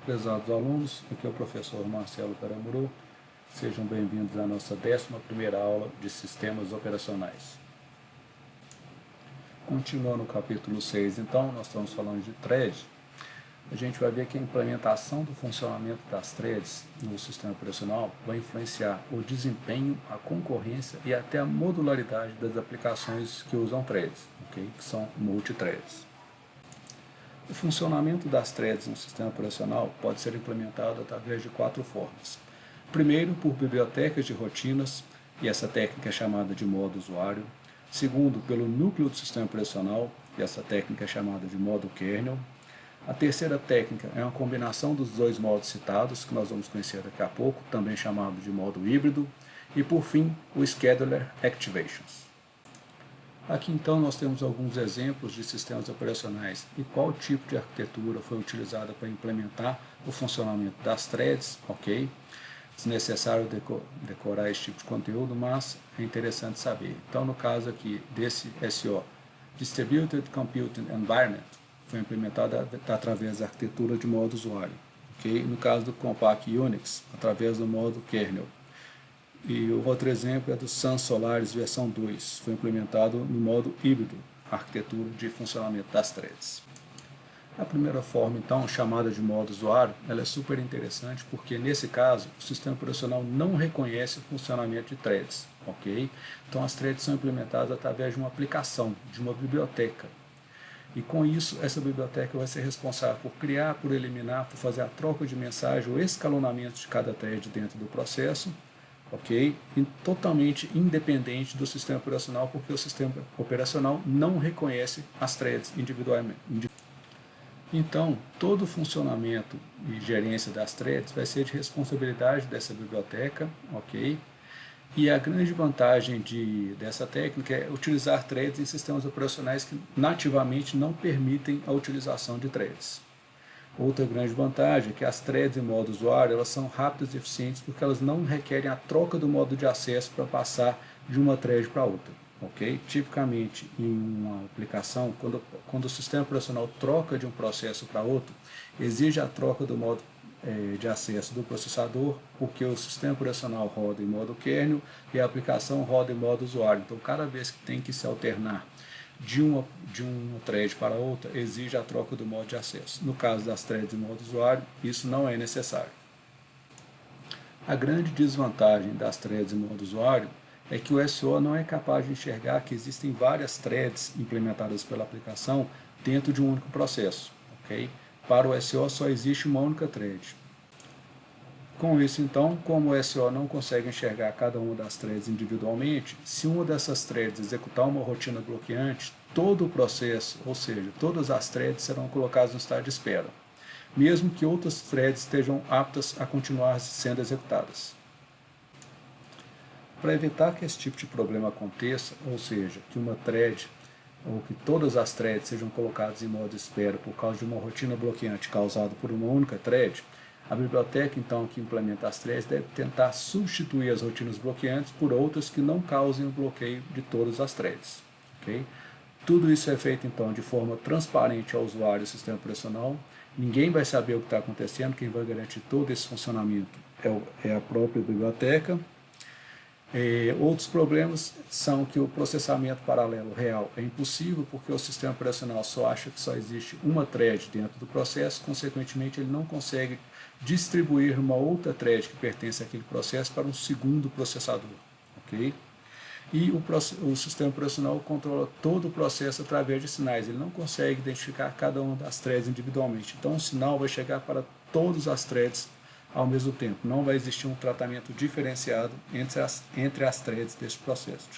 Prezados alunos, aqui é o professor Marcelo Caramuru. Sejam bem-vindos à nossa 11ª aula de Sistemas Operacionais. Continuando o capítulo 6, então, nós estamos falando de thread. A gente vai ver que a implementação do funcionamento das threads no sistema operacional vai influenciar o desempenho, a concorrência e até a modularidade das aplicações que usam threads, okay? Que são multithreads. O funcionamento das threads no sistema operacional pode ser implementado através de 4 formas. Primeiro, por bibliotecas de rotinas, e essa técnica é chamada de modo usuário. Segundo, pelo núcleo do sistema operacional, e essa técnica é chamada de modo kernel. A terceira técnica é uma combinação dos dois modos citados, que nós vamos conhecer daqui a pouco, também chamado de modo híbrido. E por fim, o Scheduler Activations. Aqui então nós temos alguns exemplos de sistemas operacionais e qual tipo de arquitetura foi utilizada para implementar o funcionamento das threads, ok? Desnecessário decorar esse tipo de conteúdo, mas é interessante saber. Então no caso aqui desse SO, Distributed Computing Environment, foi implementado através da arquitetura de modo usuário, ok? No caso do Compact Unix, através do modo kernel. E o outro exemplo é do Sun Solaris versão 2, foi implementado no modo híbrido, arquitetura de funcionamento das threads. A primeira forma, então, chamada de modo usuário, ela é super interessante porque, nesse caso, o sistema operacional não reconhece o funcionamento de threads, ok? Então, as threads são implementadas através de uma aplicação, de uma biblioteca. E com isso, essa biblioteca vai ser responsável por criar, por eliminar, por fazer a troca de mensagem, o escalonamento de cada thread dentro do processo, ok? E totalmente independente do sistema operacional, porque o sistema operacional não reconhece as threads individualmente. Então, todo o funcionamento e gerência das threads vai ser de responsabilidade dessa biblioteca, ok? E a grande vantagem dessa técnica é utilizar threads em sistemas operacionais que nativamente não permitem a utilização de threads. Outra grande vantagem é que as threads em modo usuário elas são rápidas e eficientes porque elas não requerem a troca do modo de acesso para passar de uma thread para outra. Okay? Tipicamente, em uma aplicação, quando o sistema operacional troca de um processo para outro, exige a troca do modo de acesso do processador, porque o sistema operacional roda em modo kernel e a aplicação roda em modo usuário. Então, cada vez que tem que se alternar de uma thread para outra, exige a troca do modo de acesso. No caso das threads em modo usuário, isso não é necessário. A grande desvantagem das threads em modo usuário é que o SO não é capaz de enxergar que existem várias threads implementadas pela aplicação dentro de um único processo. Okay? Para o SO só existe uma única thread. Com isso, então, como o SO não consegue enxergar cada uma das threads individualmente, se uma dessas threads executar uma rotina bloqueante, todo o processo, ou seja, todas as threads serão colocadas no estado de espera, mesmo que outras threads estejam aptas a continuar sendo executadas. Para evitar que esse tipo de problema aconteça, ou seja, que uma thread ou que todas as threads sejam colocadas em modo de espera por causa de uma rotina bloqueante causada por uma única thread, a biblioteca, então, que implementa as threads deve tentar substituir as rotinas bloqueantes por outras que não causem o bloqueio de todas as threads. Okay? Tudo isso é feito, então, de forma transparente ao usuário do sistema operacional. Ninguém vai saber o que está acontecendo, quem vai garantir todo esse funcionamento é a própria biblioteca. Outros problemas são que o processamento paralelo real é impossível porque o sistema operacional só acha que só existe uma thread dentro do processo, consequentemente ele não consegue distribuir uma outra thread que pertence àquele processo para um segundo processador. Okay? E o sistema operacional controla todo o processo através de sinais, ele não consegue identificar cada uma das threads individualmente, então o sinal vai chegar para todas as threads ao mesmo tempo. Não vai existir um tratamento diferenciado entre as threads desse processo.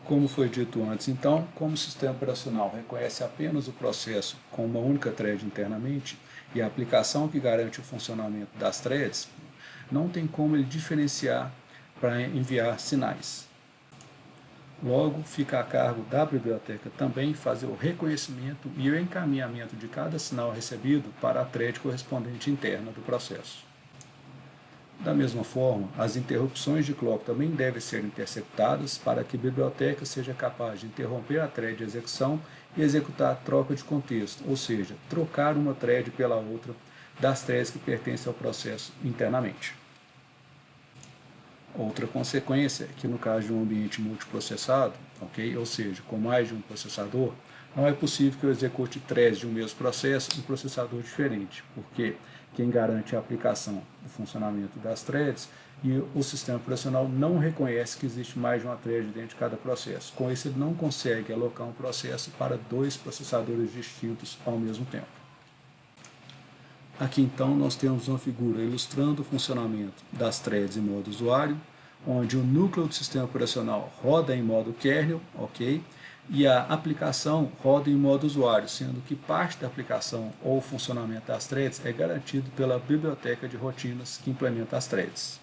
Como foi dito antes, então, como o sistema operacional reconhece apenas o processo com uma única thread internamente e a aplicação que garante o funcionamento das threads, não tem como ele diferenciar para enviar sinais. Logo, fica a cargo da biblioteca também fazer o reconhecimento e o encaminhamento de cada sinal recebido para a thread correspondente interna do processo. Da mesma forma, as interrupções de clock também devem ser interceptadas para que a biblioteca seja capaz de interromper a thread de execução e executar a troca de contexto, ou seja, trocar uma thread pela outra das threads que pertencem ao processo internamente. Outra consequência é que no caso de um ambiente multiprocessado, ok, ou seja, com mais de um processador, não é possível que eu execute threads de um mesmo processo em processador diferente, porque quem garante a aplicação do funcionamento das threads e o sistema operacional não reconhece que existe mais de uma thread dentro de cada processo. Com isso, ele não consegue alocar um processo para dois processadores distintos ao mesmo tempo. Aqui então nós temos uma figura ilustrando o funcionamento das threads em modo usuário, onde o núcleo do sistema operacional roda em modo kernel, ok? E a aplicação roda em modo usuário, sendo que parte da aplicação ou funcionamento das threads é garantido pela biblioteca de rotinas que implementa as threads.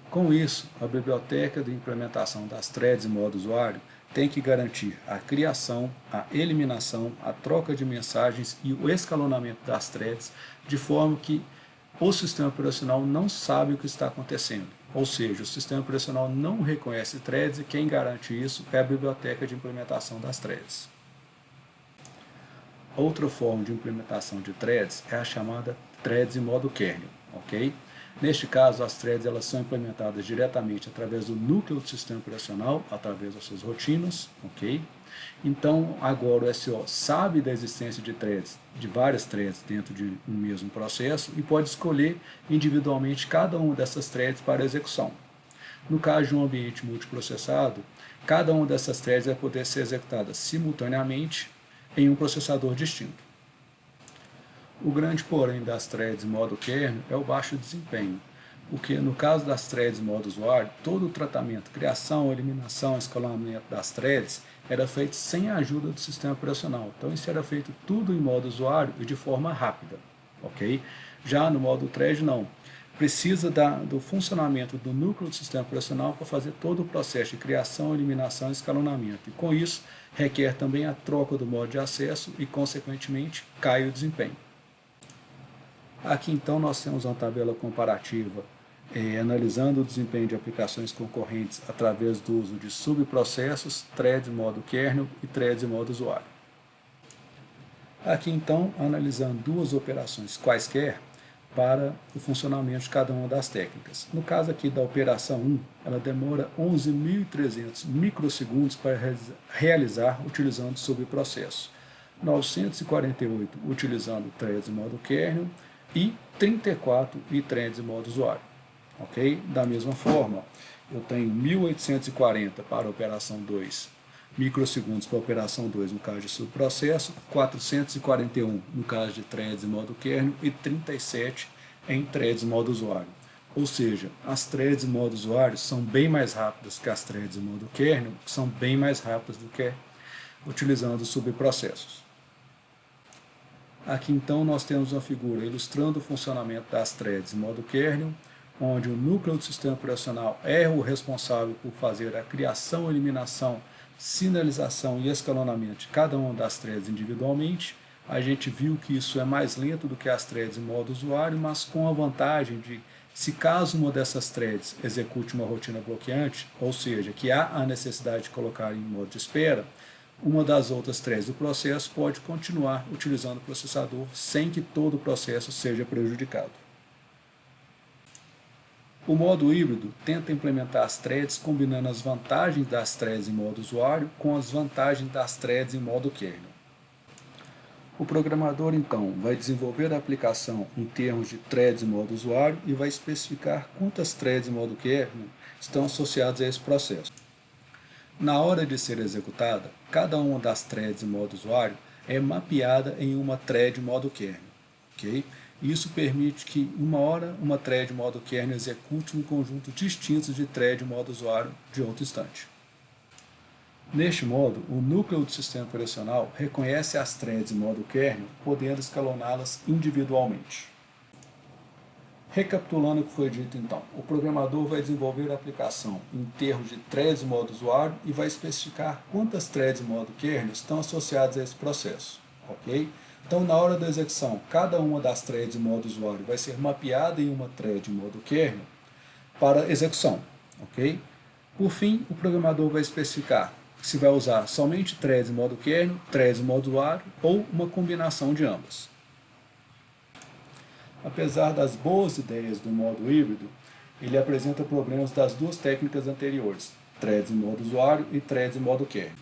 Com isso, a biblioteca de implementação das threads em modo usuário tem que garantir a criação, a eliminação, a troca de mensagens e o escalonamento das threads, de forma que o sistema operacional não sabe o que está acontecendo. Ou seja, o sistema operacional não reconhece threads e quem garante isso é a biblioteca de implementação das threads. Outra forma de implementação de threads é a chamada threads em modo kernel, ok? Neste caso, as threads elas são implementadas diretamente através do núcleo do sistema operacional, através das suas rotinas, ok? Então, agora o SO sabe da existência de threads, de várias threads dentro de um mesmo processo e pode escolher individualmente cada uma dessas threads para execução. No caso de um ambiente multiprocessado, cada uma dessas threads vai poder ser executada simultaneamente em um processador distinto. O grande porém das threads em modo kernel é o baixo desempenho, porque no caso das threads em modo usuário, todo o tratamento, criação, eliminação, escalonamento das threads era feito sem a ajuda do sistema operacional. Então isso era feito tudo em modo usuário e de forma rápida, ok? Já no modo thread não. Precisa do funcionamento do núcleo do sistema operacional para fazer todo o processo de criação, eliminação e escalonamento. E com isso requer também a troca do modo de acesso e consequentemente cai o desempenho. Aqui então nós temos uma tabela comparativa analisando o desempenho de aplicações concorrentes através do uso de subprocessos, threads em modo kernel e threads em modo usuário. Aqui então analisando duas operações quaisquer para o funcionamento de cada uma das técnicas. No caso aqui da operação 1, ela demora 11.300 microsegundos para realizar utilizando subprocesso, 948 utilizando threads em modo kernel e 34 threads em modo usuário. Ok? Da mesma forma, eu tenho 1840 para a operação 2 microsegundos para a operação 2 no caso de subprocesso, 441 no caso de threads em modo kernel e 37 em threads em modo usuário. Ou seja, as threads em modo usuário são bem mais rápidas que as threads em modo kernel, que são bem mais rápidas do que utilizando subprocessos. Aqui então nós temos uma figura ilustrando o funcionamento das threads em modo kernel, onde o núcleo do sistema operacional é o responsável por fazer a criação, eliminação, sinalização e escalonamento de cada uma das threads individualmente. A gente viu que isso é mais lento do que as threads em modo usuário, mas com a vantagem de, se caso uma dessas threads execute uma rotina bloqueante, ou seja, que há a necessidade de colocar em modo de espera, uma das outras threads do processo pode continuar utilizando o processador sem que todo o processo seja prejudicado. O modo híbrido tenta implementar as threads combinando as vantagens das threads em modo usuário com as vantagens das threads em modo kernel. O programador, então, vai desenvolver a aplicação em termos de threads em modo usuário e vai especificar quantas threads em modo kernel estão associadas a esse processo. Na hora de ser executada, cada uma das threads em modo usuário é mapeada em uma thread em modo kernel. Okay? Isso permite que, uma thread em modo kernel execute um conjunto distinto de thread em modo usuário de outro instante. Neste modo, o núcleo do sistema operacional reconhece as threads em modo kernel, podendo escaloná-las individualmente. Recapitulando o que foi dito então, o programador vai desenvolver a aplicação em termos de threads em modo usuário e vai especificar quantas threads em modo kernel estão associadas a esse processo. Ok? Então, na hora da execução, cada uma das threads em modo usuário vai ser mapeada em uma thread em modo kernel para execução. Ok? Por fim, o programador vai especificar se vai usar somente threads em modo kernel, threads em modo usuário ou uma combinação de ambas. Apesar das boas ideias do modo híbrido, ele apresenta problemas das duas técnicas anteriores, threads em modo usuário e threads em modo kernel.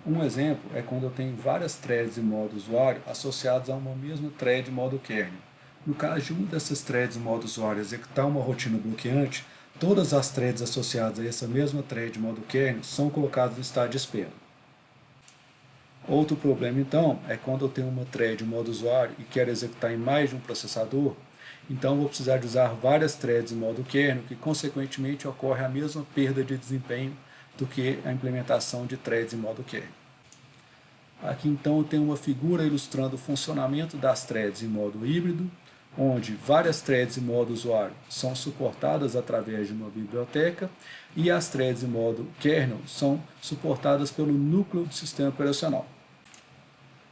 Um exemplo é quando eu tenho várias threads em modo usuário associadas a uma mesma thread em modo kernel. No caso de uma dessas threads em modo usuário executar uma rotina bloqueante, todas as threads associadas a essa mesma thread em modo kernel são colocadas no estado de espera. Outro problema, então, é quando eu tenho uma thread em modo usuário e quero executar em mais de um processador, então eu vou precisar de usar várias threads em modo kernel, que consequentemente ocorre a mesma perda de desempenho do que a implementação de threads em modo kernel. Aqui então eu tenho uma figura ilustrando o funcionamento das threads em modo híbrido, onde várias threads em modo usuário são suportadas através de uma biblioteca e as threads em modo kernel são suportadas pelo núcleo do sistema operacional.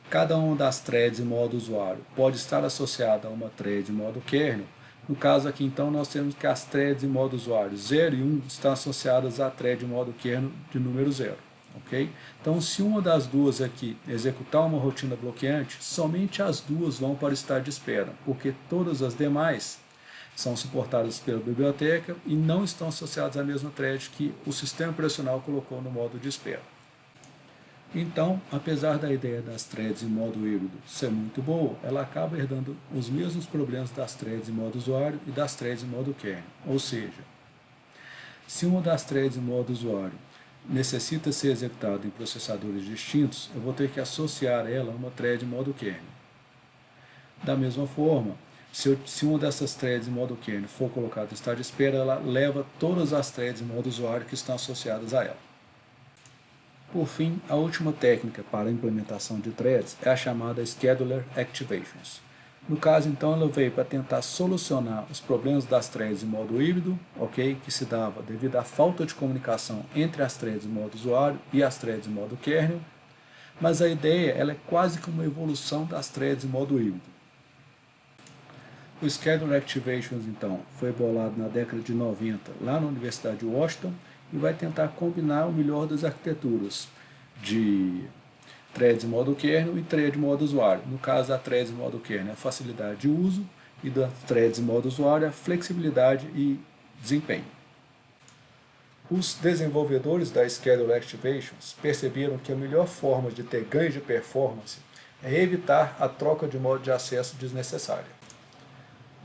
Cada uma das threads em modo usuário pode estar associada a uma thread em modo kernel. No caso aqui então nós temos que as threads em modo usuário 0 e 1 estão associadas à thread em modo kernel de número 0. Okay? Então, se uma das duas aqui executar uma rotina bloqueante, somente as duas vão para o estado de espera, porque todas as demais são suportadas pela biblioteca e não estão associadas à mesma thread que o sistema operacional colocou no modo de espera. Então, apesar da ideia das threads em modo híbrido ser muito boa, ela acaba herdando os mesmos problemas das threads em modo usuário e das threads em modo kernel. Ou seja, se uma das threads em modo usuário necessita ser executada em processadores distintos, eu vou ter que associar ela a uma thread em modo kernel. Da mesma forma, se uma dessas threads em modo kernel for colocada em estado de espera, ela leva todas as threads em modo usuário que estão associadas a ela. Por fim, a última técnica para a implementação de threads é a chamada Scheduler Activations. No caso, então, ela veio para tentar solucionar os problemas das threads em modo híbrido, okay, que se dava devido à falta de comunicação entre as threads em modo usuário e as threads em modo kernel, mas a ideia ela é quase que uma evolução das threads em modo híbrido. O Scheduler Activations, então, foi bolado na década de 90 lá na Universidade de Washington e vai tentar combinar o melhor das arquiteturas de threads em modo kernel e thread em modo usuário. No caso da threads em modo kernel, a facilidade de uso e da threads em modo usuário, a flexibilidade e desempenho. Os desenvolvedores da Scheduler Activations perceberam que a melhor forma de ter ganho de performance é evitar a troca de modo de acesso desnecessária.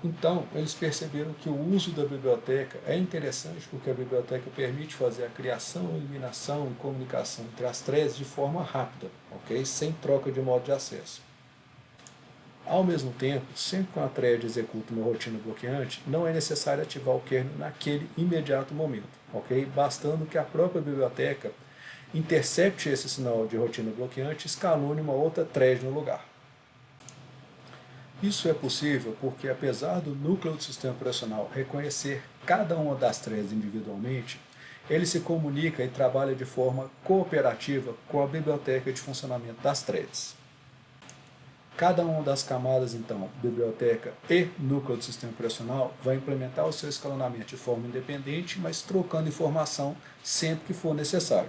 Então, eles perceberam que o uso da biblioteca é interessante porque a biblioteca permite fazer a criação, eliminação e comunicação entre as threads de forma rápida, okay? Sem troca de modo de acesso. Ao mesmo tempo, sempre que uma thread executa uma rotina bloqueante, não é necessário ativar o kernel naquele imediato momento, okay? Bastando que a própria biblioteca intercepte esse sinal de rotina bloqueante e escalone uma outra thread no lugar. Isso é possível porque, apesar do núcleo do sistema operacional reconhecer cada uma das threads individualmente, ele se comunica e trabalha de forma cooperativa com a biblioteca de funcionamento das threads. Cada uma das camadas, então, biblioteca e núcleo do sistema operacional, vai implementar o seu escalonamento de forma independente, mas trocando informação sempre que for necessário.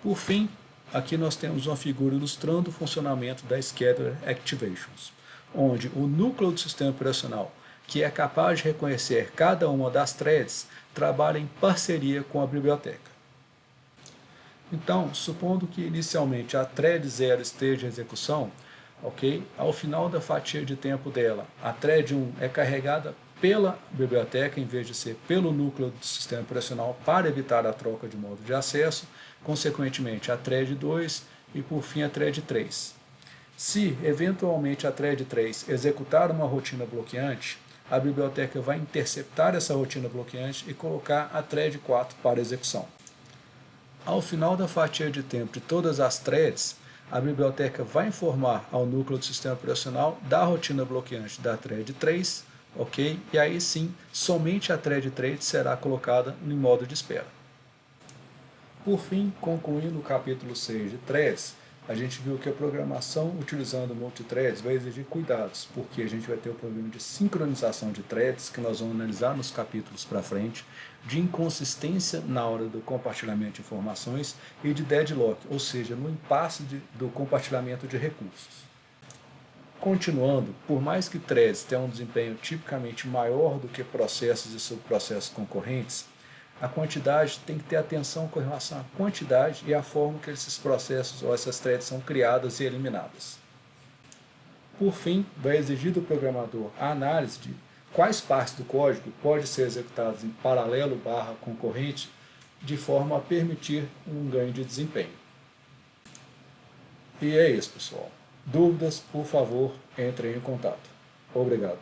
Por fim, aqui nós temos uma figura ilustrando o funcionamento da Scheduler Activations, onde o núcleo do sistema operacional, que é capaz de reconhecer cada uma das threads, trabalha em parceria com a biblioteca. Então, supondo que inicialmente a thread 0 esteja em execução, okay, ao final da fatia de tempo dela, a thread 1 é carregada pela biblioteca em vez de ser pelo núcleo do sistema operacional para evitar a troca de modo de acesso, consequentemente a thread 2 e por fim a thread 3. Se eventualmente a thread 3 executar uma rotina bloqueante, a biblioteca vai interceptar essa rotina bloqueante e colocar a thread 4 para execução. Ao final da fatia de tempo de todas as threads, a biblioteca vai informar ao núcleo do sistema operacional da rotina bloqueante da thread 3, ok? E aí sim, somente a thread 3 será colocada em modo de espera. Por fim, concluindo o capítulo 6 de threads, a gente viu que a programação utilizando multithreads vai exigir cuidados, porque a gente vai ter o problema de sincronização de threads, que nós vamos analisar nos capítulos para frente, de inconsistência na hora do compartilhamento de informações e de deadlock, ou seja, no impasse do compartilhamento de recursos. Continuando, por mais que threads tenham um desempenho tipicamente maior do que processos e subprocessos concorrentes, a quantidade tem que ter atenção com relação à quantidade e à forma que esses processos ou essas threads são criadas e eliminadas. Por fim, vai exigir do programador a análise de quais partes do código podem ser executadas em paralelo / concorrente, de forma a permitir um ganho de desempenho. E é isso, pessoal. Dúvidas, por favor, entrem em contato. Obrigado.